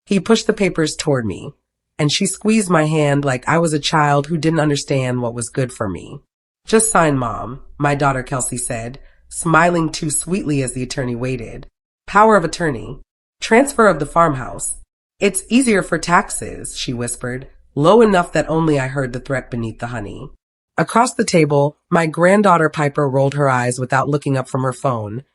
He pushed the papers toward me, and she squeezed my hand like I was a child who didn't understand what was good for me. Just sign, Mom, my daughter Kelsey said, smiling too sweetly as the attorney waited. Power of attorney. Transfer of the farmhouse. It's easier for taxes, she whispered, low enough that only I heard the threat beneath the honey. Across the table, my granddaughter Piper rolled her eyes without looking up from her phone,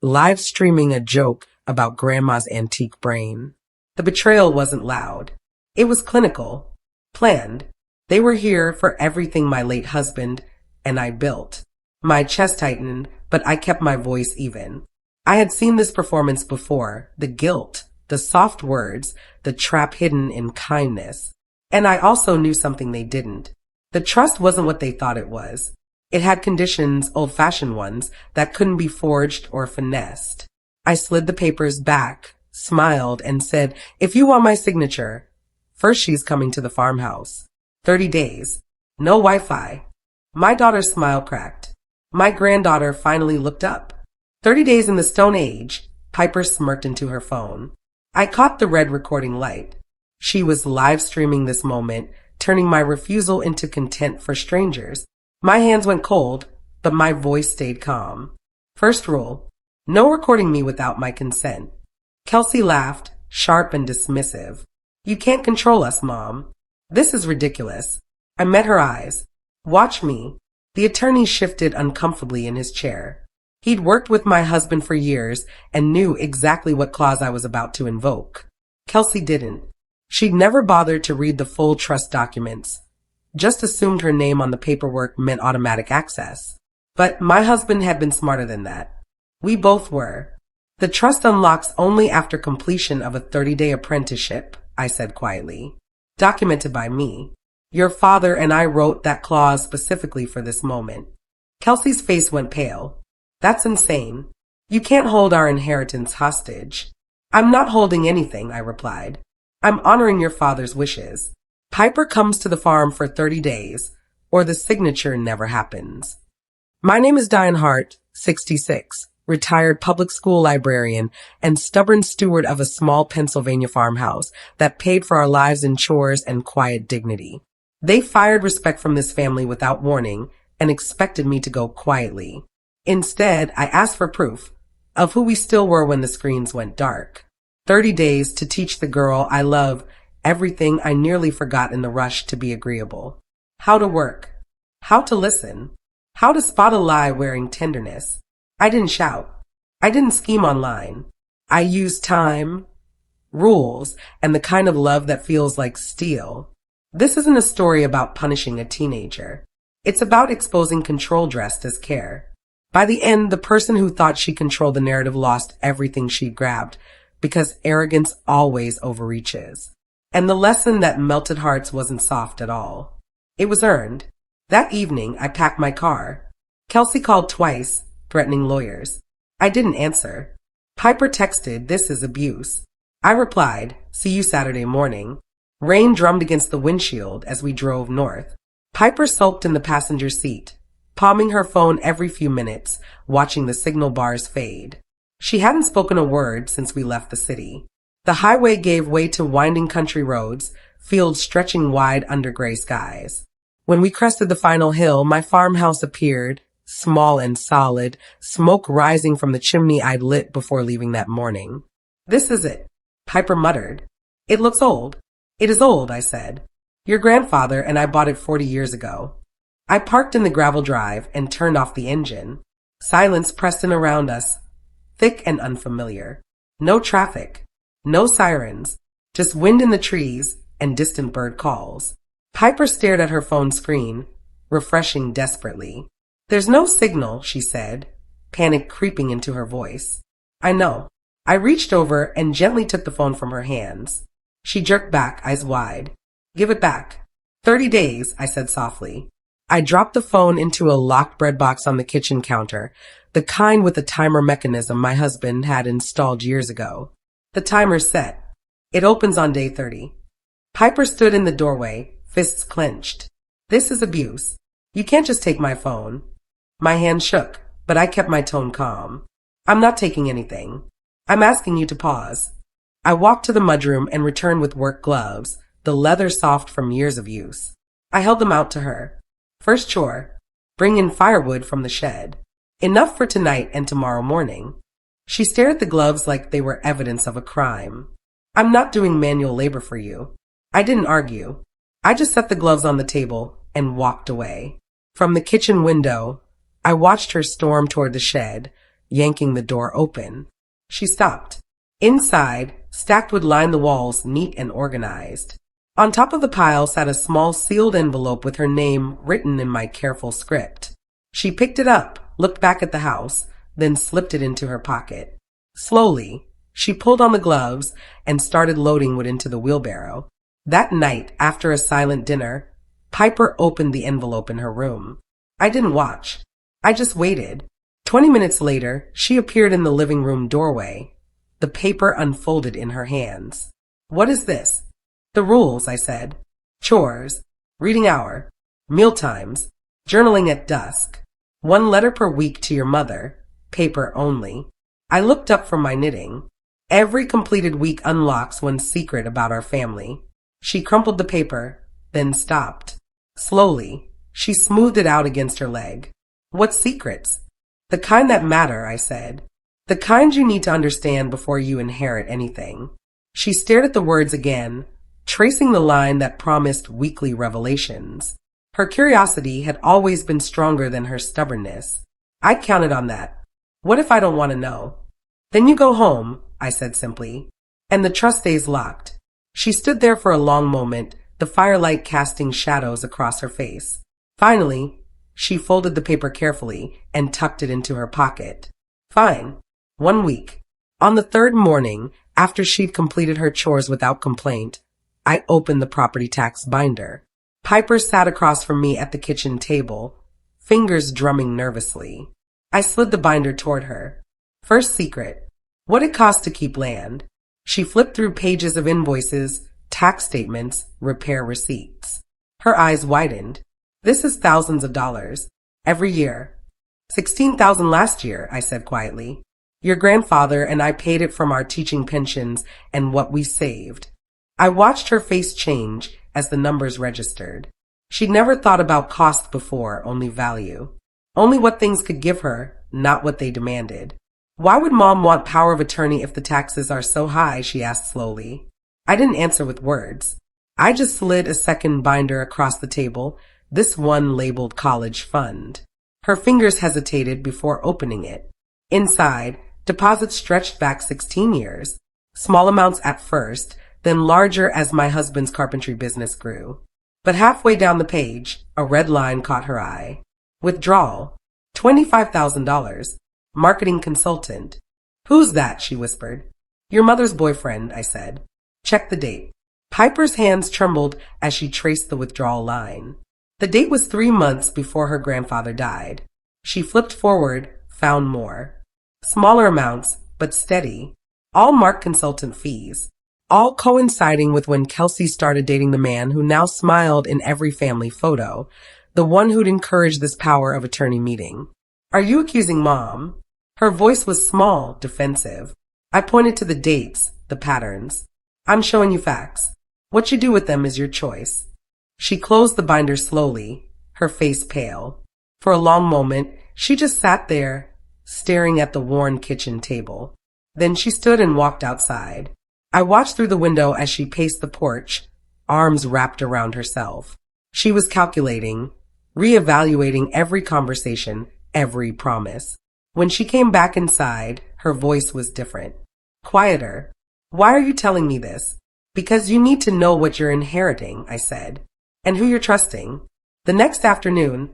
live streaming a joke about Grandma's antique brain. The betrayal wasn't loud. It was clinical, planned. They were here for everything my late husband and I built. My chest tightened, but I kept my voice even. I had seen this performance before, the guilt, the soft words, the trap hidden in kindness. And I also knew something they didn't. The trust wasn't what they thought it was. It had conditions, old-fashioned ones, that couldn't be forged or finessed. I slid the papers back, smiled, and said, if you want my signature, first she's coming to the farmhouse. 30 days. No Wi-Fi. My daughter's smile cracked. My granddaughter finally looked up. 30 days in the Stone Age. Piper smirked into her phone. I caught the red recording light. She was live streaming this moment, turning my refusal into content for strangers. My hands went cold, but my voice stayed calm. First rule, no recording me without my consent. Kelsey laughed, sharp and dismissive. You can't control us, Mom. This is ridiculous. I met her eyes. Watch me. The attorney shifted uncomfortably in his chair. He'd worked with my husband for years and knew exactly what clause I was about to invoke. Kelsey didn't. She'd never bothered to read the full trust documents, just assumed her name on the paperwork meant automatic access. But my husband had been smarter than that. We both were. The trust unlocks only after completion of a 30-day apprenticeship, I said quietly. Documented by me. Your father and I wrote that clause specifically for this moment. Kelsey's face went pale. That's insane. You can't hold our inheritance hostage. I'm not holding anything, I replied. I'm honoring your father's wishes. Piper comes to the farm for 30 days, or the signature never happens. My name is Diane Hart, 66, retired public school librarian and stubborn steward of a small Pennsylvania farmhouse that paid for our lives in chores and quiet dignity. They fired respect from this family without warning and expected me to go quietly. Instead, I asked for proof of who we still were when the screens went dark. 30 days to teach the girl I love everything I nearly forgot in the rush to be agreeable. How to work. How to listen. How to spot a lie wearing tenderness. I didn't shout. I didn't scheme online. I used time, rules, and the kind of love that feels like steel. This isn't a story about punishing a teenager. It's about exposing control dressed as care. By the end, the person who thought she controlled the narrative lost everything she'd grabbed, because arrogance always overreaches. And the lesson that melted hearts wasn't soft at all. It was earned. That evening, I packed my car. Kelsey called twice, threatening lawyers. I didn't answer. Piper texted, "This is abuse." I replied, "See you Saturday morning." Rain drummed against the windshield as we drove north. Piper sulked in the passenger seat, palming her phone every few minutes, watching the signal bars fade. She hadn't spoken a word since we left the city. The highway gave way to winding country roads, fields stretching wide under gray skies. When we crested the final hill, my farmhouse appeared, small and solid, smoke rising from the chimney I'd lit before leaving that morning. "This is it," Piper muttered. "It looks old." "It is old," I said. "Your grandfather and I bought it 40 years ago." I parked in the gravel drive and turned off the engine. Silence pressed in around us, thick and unfamiliar. No traffic, no sirens, just wind in the trees and distant bird calls. Piper stared at her phone screen, refreshing desperately. "There's no signal," she said, panic creeping into her voice. "I know." I reached over and gently took the phone from her hands. She jerked back, eyes wide. "Give it back." 30 days, I said softly. I dropped the phone into a locked bread box on the kitchen counter, the kind with a timer mechanism my husband had installed years ago. The timer's set. It opens on day 30. Piper stood in the doorway, fists clenched. "This is abuse. You can't just take my phone." My hand shook, but I kept my tone calm. "I'm not taking anything. I'm asking you to pause." I walked to the mudroom and returned with work gloves, the leather soft from years of use. I held them out to her. First chore, bring in firewood from the shed. Enough for tonight and tomorrow morning. She stared at the gloves like they were evidence of a crime. I'm not doing manual labor for you. I didn't argue. I just set the gloves on the table and walked away. From the kitchen window, I watched her storm toward the shed, yanking the door open. She stopped. Inside, stacked wood lined the walls, neat and organized. On top of the pile sat a small sealed envelope with her name written in my careful script. She picked it up, looked back at the house, then slipped it into her pocket. Slowly, she pulled on the gloves and started loading wood into the wheelbarrow. That night, after a silent dinner, Piper opened the envelope in her room. I didn't watch. I just waited. 20 minutes later, she appeared in the living room doorway. The paper unfolded in her hands. What is this? The rules, I said. Chores, reading hour, meal times, journaling at dusk. 1 letter per week to your mother, paper only. I looked up from my knitting. Every completed week unlocks one secret about our family. She crumpled the paper, then stopped. Slowly, she smoothed it out against her leg. What secrets? The kind that matter, I said. The kind you need to understand before you inherit anything. She stared at the words again, tracing the line that promised weekly revelations. Her curiosity had always been stronger than her stubbornness. I counted on that. What if I don't want to know? Then you go home, I said simply, and the trust stays locked. She stood there for a long moment, the firelight casting shadows across her face. Finally, she folded the paper carefully and tucked it into her pocket. Fine. 1 week. On the 3rd morning, after she'd completed her chores without complaint, I opened the property tax binder. Piper sat across from me at the kitchen table, fingers drumming nervously. I slid the binder toward her. First secret. What it cost to keep land. She flipped through pages of invoices, tax statements, repair receipts. Her eyes widened. This is thousands of dollars. Every year. 16,000 last year, I said quietly. Your grandfather and I paid it from our teaching pensions and what we saved. I watched her face change as the numbers registered. She'd never thought about cost before, only value. Only what things could give her, not what they demanded. Why would Mom want power of attorney if the taxes are so high, she asked slowly. I didn't answer with words. I just slid a second binder across the table, this one labeled college fund. Her fingers hesitated before opening it. Inside, deposits stretched back 16 years, small amounts at first, then larger as my husband's carpentry business grew. But halfway down the page, a red line caught her eye. Withdrawal. $25,000. Marketing consultant. Who's that? She whispered. Your mother's boyfriend, I said. Check the date. Piper's hands trembled as she traced the withdrawal line. The date was 3 months before her grandfather died. She flipped forward, found more. Smaller amounts, but steady. All marked consultant fees. All coinciding with when Kelsey started dating the man who now smiled in every family photo, the one who'd encouraged this power of attorney meeting. Are you accusing Mom? Her voice was small, defensive. I pointed to the dates, the patterns. I'm showing you facts. What you do with them is your choice. She closed the binder slowly, her face pale. For a long moment, she just sat there, staring at the worn kitchen table. Then she stood and walked outside. I watched through the window as she paced the porch, arms wrapped around herself. She was calculating, reevaluating every conversation, every promise. When she came back inside, her voice was different. Quieter. Why are you telling me this? Because you need to know what you're inheriting, I said, and who you're trusting. The next afternoon,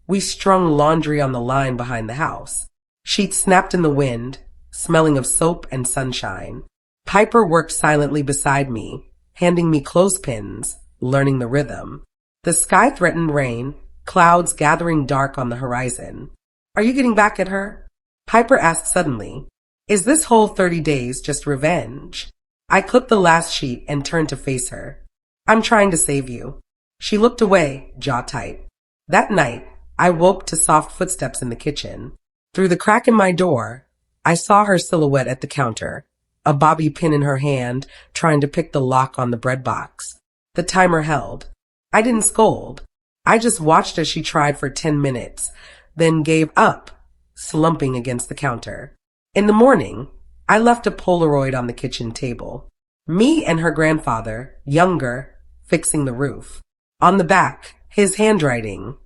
we strung laundry on the line behind the house. Sheets snapped in the wind, smelling of soap and sunshine. Piper worked silently beside me, handing me clothespins, learning the rhythm. The sky threatened rain, clouds gathering dark on the horizon. Are you getting back at her? Piper asked suddenly. Is this whole 30 days just revenge? I clipped the last sheet and turned to face her. I'm trying to save you. She looked away, jaw tight. That night, I woke to soft footsteps in the kitchen. Through the crack in my door, I saw her silhouette at the counter, a bobby pin in her hand, trying to pick the lock on the bread box. The timer held. I didn't scold. I just watched as she tried for 10 minutes, then gave up, slumping against the counter. In the morning, I left a Polaroid on the kitchen table. Me and her grandfather, younger, fixing the roof. On the back, his handwriting.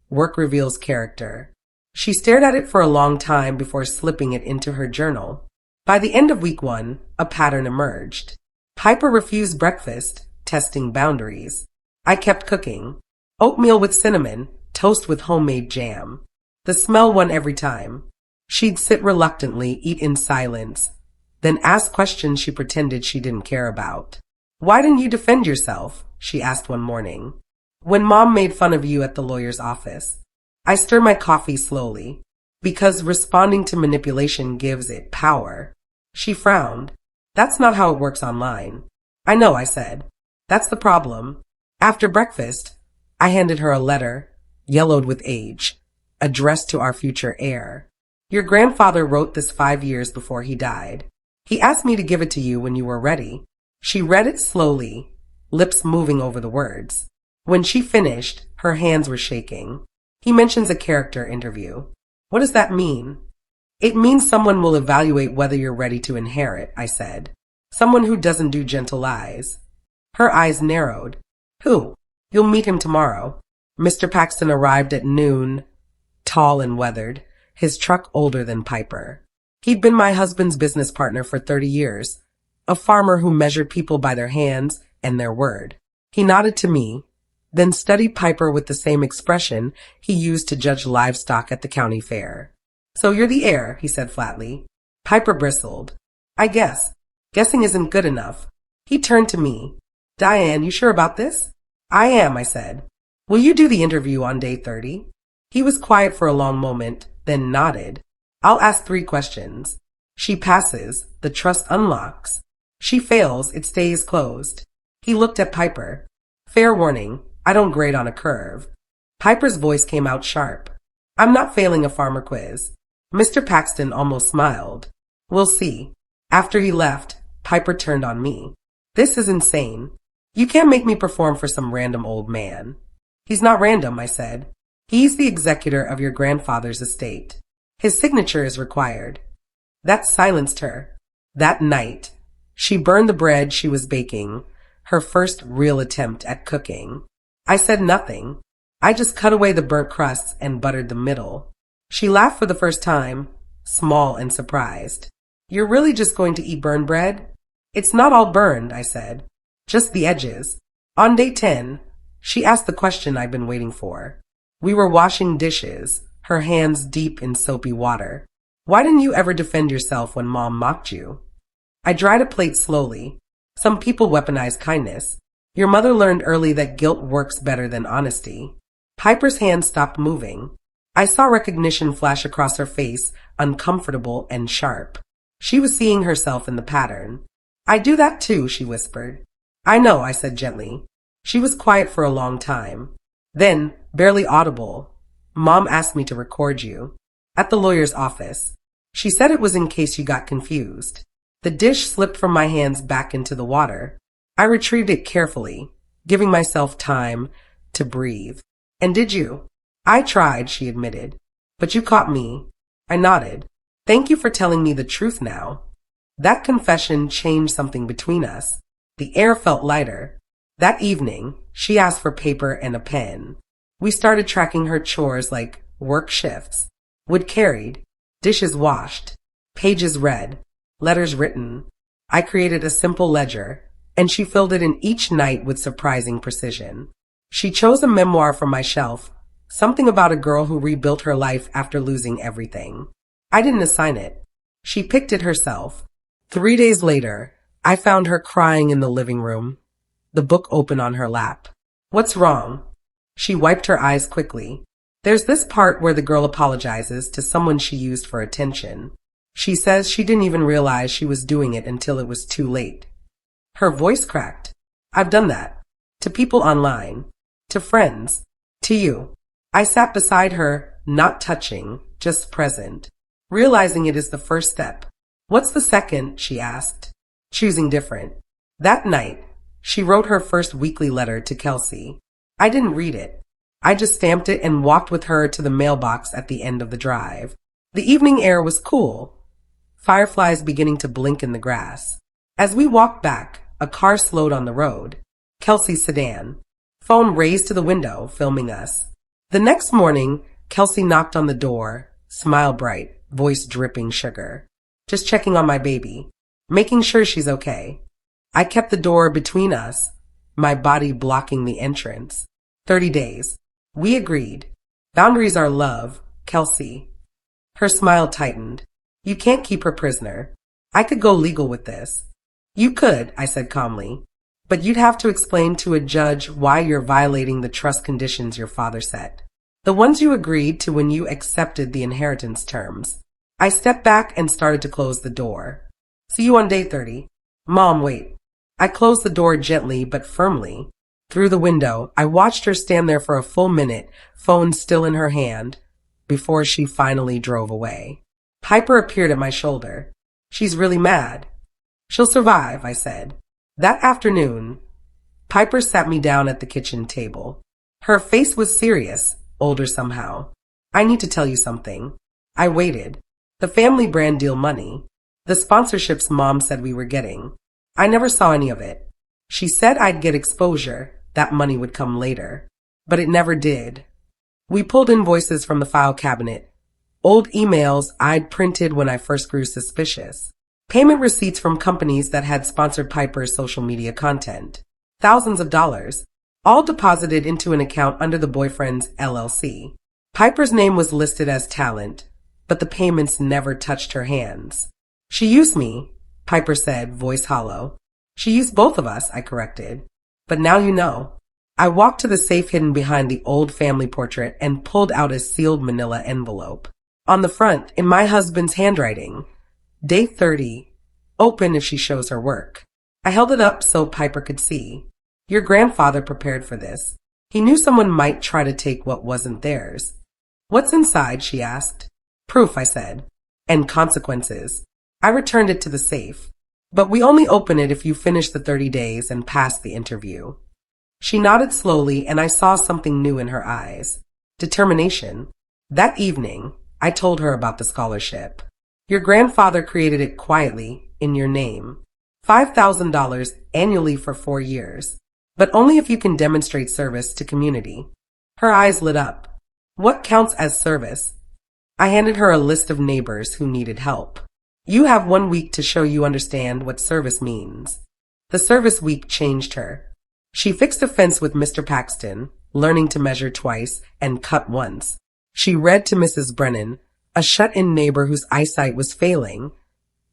Work reveals character. She stared at it for a long time before slipping it into her journal. By the end of week 1, a pattern emerged. Piper refused breakfast, testing boundaries. I kept cooking. Oatmeal with cinnamon, toast with homemade jam. The smell won every time. She'd sit reluctantly, eat in silence, then ask questions she pretended she didn't care about. Why didn't you defend yourself? She asked one morning. When Mom made fun of you at the lawyer's office. I stir my coffee slowly, because responding to manipulation gives it power. She frowned. That's not how it works online. I know, I said. That's the problem. After breakfast, I handed her a letter, yellowed with age, addressed to our future heir. Your grandfather wrote this 5 years before he died. He asked me to give it to you when you were ready. She read it slowly, lips moving over the words. When she finished, her hands were shaking. He mentions a character interview. What does that mean? It means someone will evaluate whether you're ready to inherit, I said. Someone who doesn't do gentle lies. Her eyes narrowed. Who? You'll meet him tomorrow. Mr. Paxton arrived at noon, tall and weathered, his truck older than Piper. He'd been my husband's business partner for 30 years, a farmer who measured people by their hands and their word. He nodded to me, then studied Piper with the same expression he used to judge livestock at the county fair. So you're the heir, he said flatly. Piper bristled. I guess. Guessing isn't good enough. He turned to me. Diane, you sure about this? I am, I said. Will you do the interview on day 30? He was quiet for a long moment, then nodded. I'll ask 3 questions. She passes, the trust unlocks. She fails, it stays closed. He looked at Piper. Fair warning, I don't grade on a curve. Piper's voice came out sharp. I'm not failing a farmer quiz. Mr. Paxton almost smiled. We'll see. After he left, Piper turned on me. This is insane. You can't make me perform for some random old man. He's not random, I said. He's the executor of your grandfather's estate. His signature is required. That silenced her. That night, she burned the bread she was baking, her first real attempt at cooking. I said nothing. I just cut away the burnt crusts and buttered the middle. She laughed for the first time, small and surprised. You're really just going to eat burned bread? It's not all burned, I said. Just the edges. On day 10, she asked the question I'd been waiting for. We were washing dishes, her hands deep in soapy water. Why didn't you ever defend yourself when Mom mocked you? I dried a plate slowly. Some people weaponize kindness. Your mother learned early that guilt works better than honesty. Piper's hand stopped moving. I saw recognition flash across her face, uncomfortable and sharp. She was seeing herself in the pattern. I do that too, she whispered. I know, I said gently. She was quiet for a long time. Then, barely audible, Mom asked me to record you. At the lawyer's office. She said it was in case you got confused. The dish slipped from my hands back into the water. I retrieved it carefully, giving myself time to breathe. And did you? I tried, she admitted. But you caught me. I nodded. Thank you for telling me the truth now. That confession changed something between us. The air felt lighter. That evening, she asked for paper and a pen. We started tracking her chores like work shifts. Wood carried, dishes washed, pages read, letters written. I created a simple ledger, and she filled it in each night with surprising precision. She chose a memoir from my shelf, something about a girl who rebuilt her life after losing everything. I didn't assign it. She picked it herself. 3 days later, I found her crying in the living room, the book open on her lap. What's wrong? She wiped her eyes quickly. There's this part where the girl apologizes to someone she used for attention. She says she didn't even realize she was doing it until it was too late. Her voice cracked. I've done that. To people online. To friends. To you. I sat beside her, not touching, just present. Realizing it is the first step. What's the second? She asked. choosing different. That night, she wrote her first weekly letter to Kelsey. I didn't read it. I just stamped it and walked with her to the mailbox at the end of the drive. The evening air was cool, fireflies beginning to blink in the grass. As we walked back, a car slowed on the road. Kelsey's sedan. Phone raised to the window, filming us. The next morning, Kelsey knocked on the door, smile bright, voice dripping sugar. Just checking on my baby, making sure she's okay. I kept the door between us, my body blocking the entrance. 30 days. We agreed. Boundaries are love, Kelsey. Her smile tightened. You can't keep her prisoner. I could go legal with this. You could, I said calmly, but you'd have to explain to a judge why you're violating the trust conditions your father set. The ones you agreed to when you accepted the inheritance terms. I stepped back and started to close the door. See you on day 30. Mom, wait. I closed the door gently but firmly. Through the window, I watched her stand there for a full minute, phone still in her hand, before she finally drove away. Piper appeared at my shoulder. She's really mad. She'll survive, I said. That afternoon, Piper sat me down at the kitchen table. Her face was serious, older somehow. I need to tell you something. I waited. The family brand deal money. The sponsorships Mom said we were getting. I never saw any of it. She said I'd get exposure. That money would come later. But it never did. We pulled invoices from the file cabinet. Old emails I'd printed when I first grew suspicious. Payment receipts from companies that had sponsored Piper's social media content. Thousands of dollars. All deposited into an account under the boyfriend's LLC. Piper's name was listed as talent, but the payments never touched her hands. She used me, Piper said, voice hollow. She used both of us, I corrected. But now you know. I walked to the safe hidden behind the old family portrait and pulled out a sealed manila envelope. On the front, in my husband's handwriting, Day 30, open if she shows her work. I held it up so Piper could see. Your grandfather prepared for this. He knew someone might try to take what wasn't theirs. What's inside? She asked. Proof, I said. And consequences. I returned it to the safe. But we only open it if you finish the 30 days and pass the interview. She nodded slowly and I saw something new in her eyes. Determination. That evening, I told her about the scholarship. Your grandfather created it quietly, in your name. $5,000 annually for 4 years. But only if you can demonstrate service to community. Her eyes lit up. What counts as service? I handed her a list of neighbors who needed help. You have 1 week to show you understand what service means. The service week changed her. She fixed a fence with Mr. Paxton, learning to measure twice and cut once. She read to Mrs. Brennan, a shut-in neighbor whose eyesight was failing,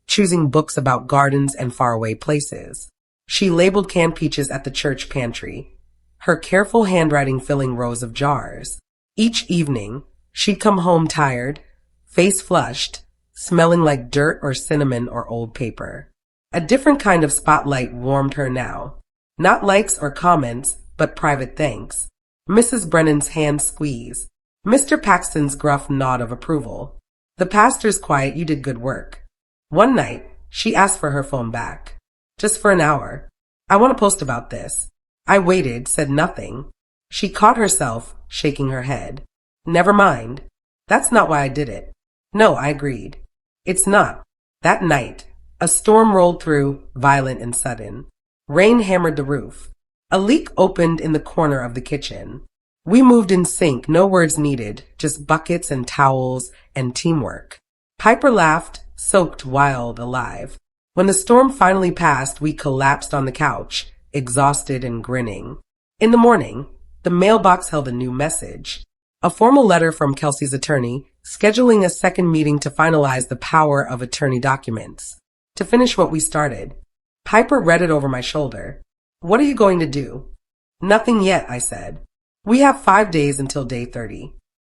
choosing books about gardens and faraway places. She labeled canned peaches at the church pantry, her careful handwriting filling rows of jars. Each evening, she'd come home tired, face flushed, smelling like dirt or cinnamon or old paper. A different kind of spotlight warmed her now. Not likes or comments, but private thanks. Mrs. Brennan's hand squeeze. Mr. Paxton's gruff nod of approval. The pastor's quiet, you did good work. One night, she asked for her phone back. Just for an hour. I want to post about this. I waited, said nothing. She caught herself, shaking her head. Never mind. That's not why I did it. No, I agreed. It's not. That night, a storm rolled through, violent and sudden. Rain hammered the roof. A leak opened in the corner of the kitchen. We moved in sync, no words needed, just buckets and towels and teamwork. Piper laughed, soaked, wild, alive. When the storm finally passed, we collapsed on the couch, exhausted and grinning. In the morning, the mailbox held a new message. A formal letter from Kelsey's attorney, scheduling a second meeting to finalize the power of attorney documents. To finish what we started. Piper read it over my shoulder. What are you going to do? Nothing yet, I said. We have 5 days until day 30.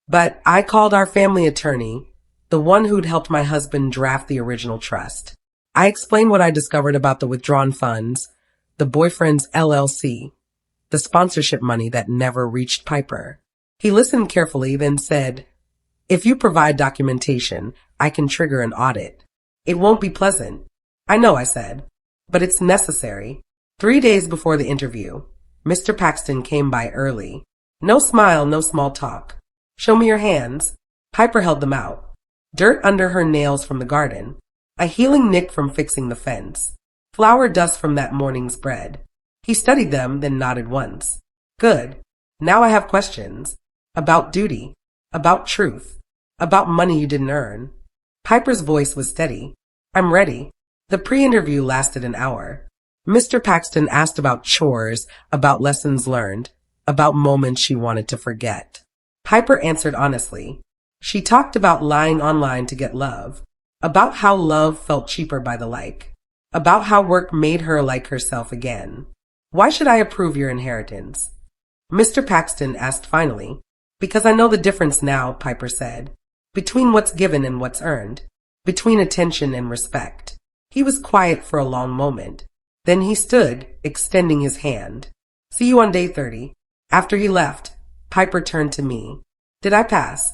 But I called our family attorney, the one who'd helped my husband draft the original trust. I explained what I discovered about the withdrawn funds, the boyfriend's LLC, the sponsorship money that never reached Piper. He listened carefully, then said, if you provide documentation, I can trigger an audit. It won't be pleasant. I know, I said. but it's necessary. 3 days before the interview, Mr. Paxton came by early. No smile, no small talk. Show me your hands. Piper held them out. Dirt under her nails from the garden. A healing nick from fixing the fence. Flour dust from that morning's bread. He studied them, then nodded once. Good. Now I have questions. About duty. About truth. About money you didn't earn. Piper's voice was steady. I'm ready. The pre-interview lasted an hour. Mr. Paxton asked about chores, about lessons learned, about moments she wanted to forget. Piper answered honestly. She talked about lying online to get love, about how love felt cheaper by the like, about how work made her like herself again. Why should I approve your inheritance? Mr. Paxton asked finally. Because I know the difference now, Piper said, between what's given and what's earned, between attention and respect. He was quiet for a long moment. Then he stood, extending his hand. See you on day 30. After he left, Piper turned to me. Did I pass?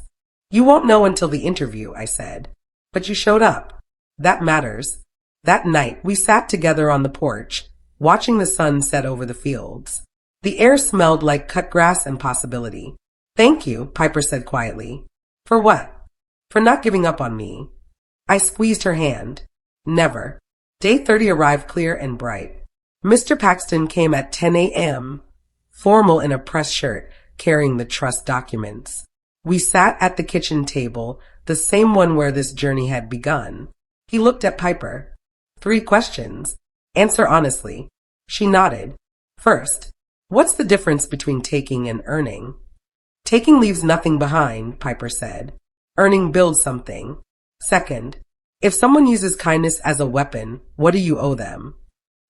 You won't know until the interview, I said. But you showed up. That matters. That night, we sat together on the porch, watching the sun set over the fields. The air smelled like cut grass and possibility. Thank you, Piper said quietly. For what? For not giving up on me. I squeezed her hand. Never. Day 30 arrived clear and bright. Mr. Paxton came at 10 a.m., formal in a press shirt, carrying the trust documents. We sat at the kitchen table, the same one where this journey had begun. He looked at Piper. 3 questions. Answer honestly. She nodded. First, what's the difference between taking and earning? Taking leaves nothing behind, Piper said. Earning builds something. Second, if someone uses kindness as a weapon, what do you owe them?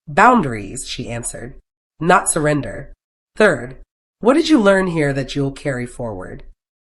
Boundaries, she answered. Not surrender. Third, what did you learn here that you'll carry forward?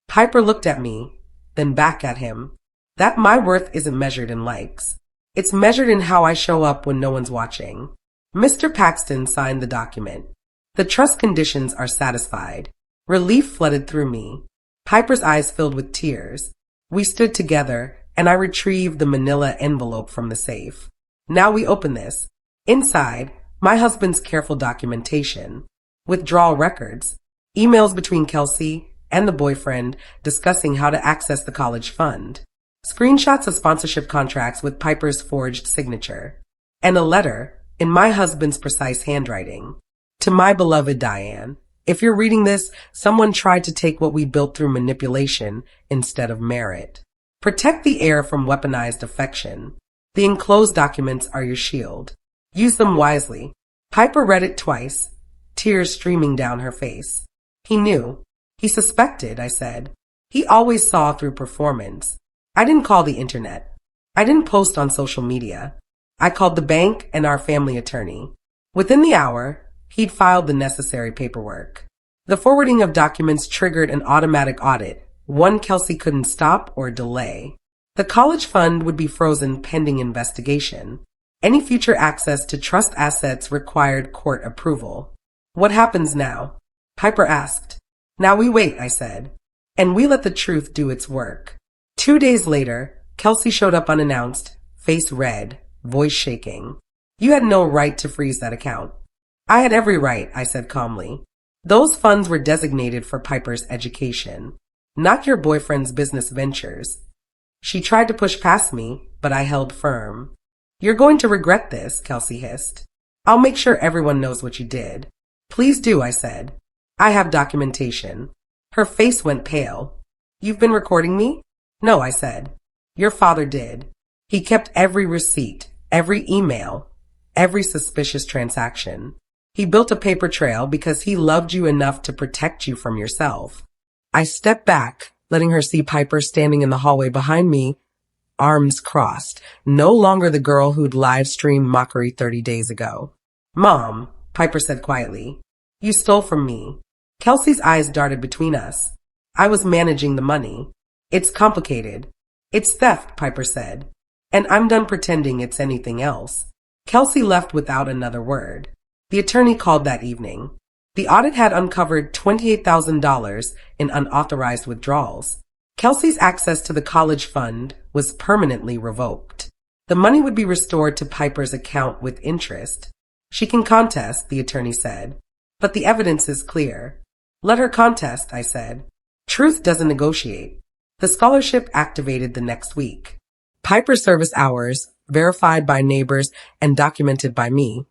Piper looked at me, then back at him. That my worth isn't measured in likes. It's measured in how I show up when no one's watching. Mr. Paxton signed the document. The trust conditions are satisfied. Relief flooded through me. Piper's eyes filled with tears. We stood together, and I retrieved the manila envelope from the safe. Now we open this. Inside, my husband's careful documentation. Withdrawal records. Emails between Kelsey and the boyfriend discussing how to access the college fund. Screenshots of sponsorship contracts with Piper's forged signature. And a letter, in my husband's precise handwriting. To my beloved Diane, if you're reading this, someone tried to take what we built through manipulation instead of merit. Protect the heir from weaponized affection. The enclosed documents are your shield. Use them wisely. Piper read it twice, tears streaming down her face. He knew. He suspected, I said. He always saw through performance. I didn't call the internet. I didn't post on social media. I called the bank and our family attorney. Within the hour, he'd filed the necessary paperwork. The forwarding of documents triggered an automatic audit, one Kelsey couldn't stop or delay. The college fund would be frozen pending investigation. Any future access to trust assets required court approval. What happens now? Piper asked. Now we wait, I said. And we let the truth do its work. 2 days later, Kelsey showed up unannounced, face red, voice shaking. You had no right to freeze that account. I had every right, I said calmly. Those funds were designated for Piper's education, not your boyfriend's business ventures. She tried to push past me, but I held firm. You're going to regret this, Kelsey hissed. I'll make sure everyone knows what you did. Please do, I said. I have documentation. Her face went pale. You've been recording me? No, I said. Your father did. He kept every receipt, every email, every suspicious transaction. He built a paper trail because he loved you enough to protect you from yourself. I stepped back, letting her see Piper standing in the hallway behind me, arms crossed, no longer the girl who'd live-streamed mockery 30 days ago. Mom, Piper said quietly, you stole from me. Kelsey's eyes darted between us. I was managing the money. It's complicated. It's theft, Piper said. And I'm done pretending it's anything else. Kelsey left without another word. The attorney called that evening. The audit had uncovered $28,000 in unauthorized withdrawals. Kelsey's access to the college fund was permanently revoked. The money would be restored to Piper's account with interest. She can contest, the attorney said. But the evidence is clear. Let her contest, I said. Truth doesn't negotiate. The scholarship activated the next week. Piper's service hours, verified by neighbors and documented by me,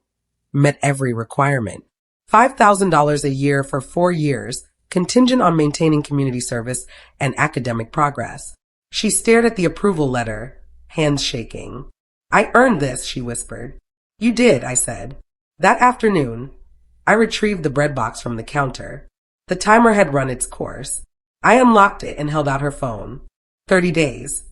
met every requirement. $5,000 a year for 4 years, contingent on maintaining community service and academic progress. She stared at the approval letter, hands shaking. I earned this, she whispered. You did, I said. That afternoon, I retrieved the bread box from the counter. The timer had run its course. I unlocked it and held out her phone. 30 days.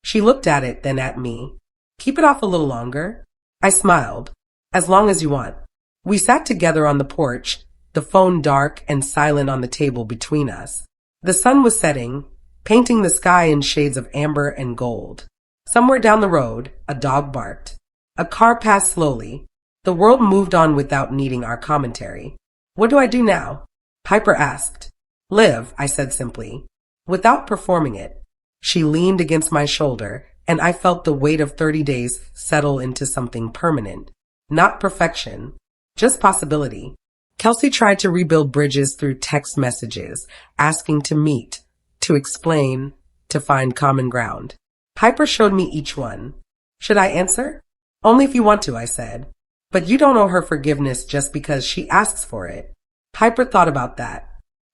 She looked at it, then at me. Keep it off a little longer? I smiled. As long as you want. We sat together on the porch, the phone dark and silent on the table between us. The sun was setting, painting the sky in shades of amber and gold. Somewhere down the road, a dog barked. A car passed slowly. The world moved on without needing our commentary. What do I do now? Piper asked. Live, I said simply, without performing it. She leaned against my shoulder, and I felt the weight of 30 days settle into something permanent. Not perfection, just possibility. Kelsey tried to rebuild bridges through text messages, asking to meet, to explain, to find common ground. Piper showed me each one. Should I answer? Only if you want to, I said. But you don't owe her forgiveness just because she asks for it. Piper thought about that.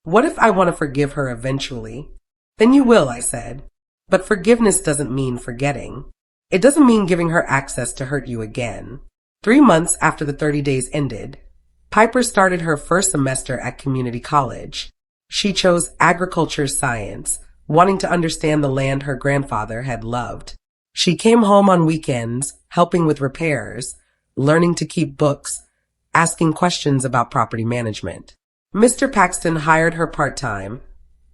What if I want to forgive her eventually? Then you will, I said. But forgiveness doesn't mean forgetting. It doesn't mean giving her access to hurt you again. 3 months after the 30 days ended, Piper started her first semester at community college. She chose agriculture science, wanting to understand the land her grandfather had loved. She came home on weekends, helping with repairs, learning to keep books, asking questions about property management. Mr. Paxton hired her part-time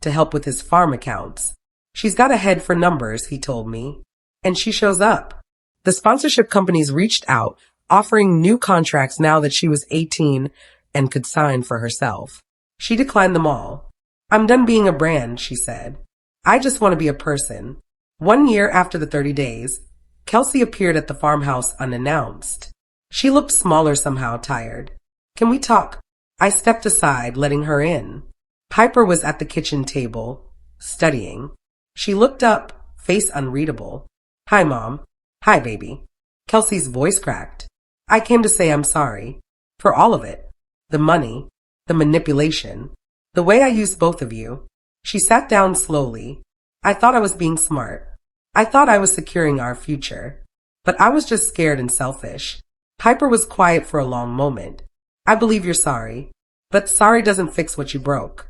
to help with his farm accounts. She's got a head for numbers, he told me, and she shows up. The sponsorship companies reached out, offering new contracts now that she was 18 and could sign for herself. She declined them all. I'm done being a brand, she said. I just want to be a person. 1 year after the 30 days, Kelsey appeared at the farmhouse unannounced. She looked smaller somehow, tired. Can we talk? I stepped aside, letting her in. Piper was at the kitchen table, studying. She looked up, face unreadable. Hi, Mom. Hi, baby. Kelsey's voice cracked. I came to say I'm sorry. For all of it. The money. The manipulation. The way I used both of you. She sat down slowly. I thought I was being smart. I thought I was securing our future. But I was just scared and selfish. Piper was quiet for a long moment. I believe you're sorry. But sorry doesn't fix what you broke.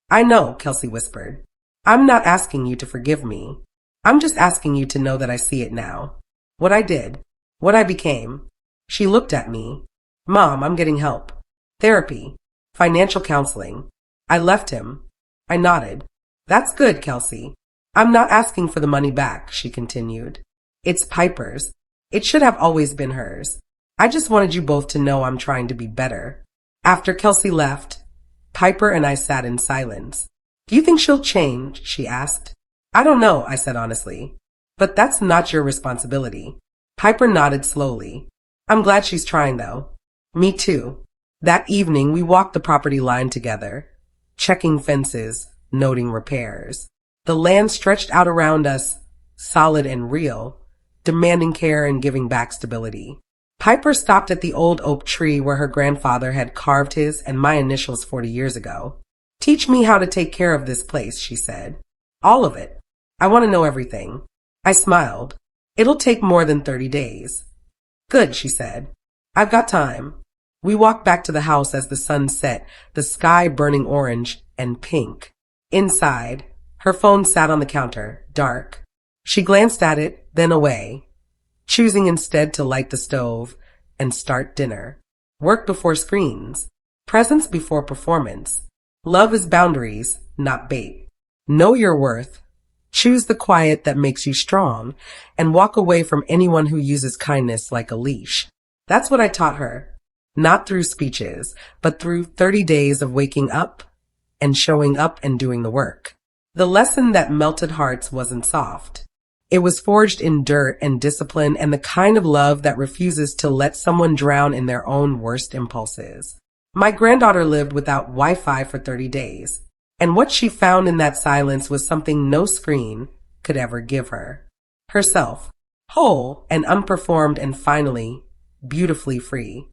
I know, Kelsey whispered. I'm not asking you to forgive me. I'm just asking you to know that I see it now. What I did. What I became. She looked at me. Mom, I'm getting help. Therapy. Financial counseling. I left him. I nodded. That's good, Kelsey. I'm not asking for the money back, she continued. It's Piper's. It should have always been hers. I just wanted you both to know I'm trying to be better. After Kelsey left, Piper and I sat in silence. Do you think she'll change? She asked. I don't know, I said honestly. But that's not your responsibility. Piper nodded slowly. I'm glad she's trying though. Me too. That evening we walked the property line together, checking fences, noting repairs. The land stretched out around us, solid and real, demanding care and giving back stability. Piper stopped at the old oak tree where her grandfather had carved his and my initials 40 years ago. Teach me how to take care of this place, she said. All of it. I want to know everything. I smiled. It'll take more than 30 days. Good, she said. I've got time. We walked back to the house as the sun set, the sky burning orange and pink. Inside, her phone sat on the counter, dark. She glanced at it, then away, choosing instead to light the stove and start dinner. Work before screens. Presence before performance. Love is boundaries, not bait. Know your worth. Choose the quiet that makes you strong and walk away from anyone who uses kindness like a leash. That's what I taught her. Not through speeches, but through 30 days of waking up and showing up and doing the work. The lesson that melted hearts wasn't soft. It was forged in dirt and discipline and the kind of love that refuses to let someone drown in their own worst impulses. My granddaughter lived without Wi-Fi for 30 days, and what she found in that silence was something no screen could ever give her. Herself, whole and unperformed and finally, beautifully free.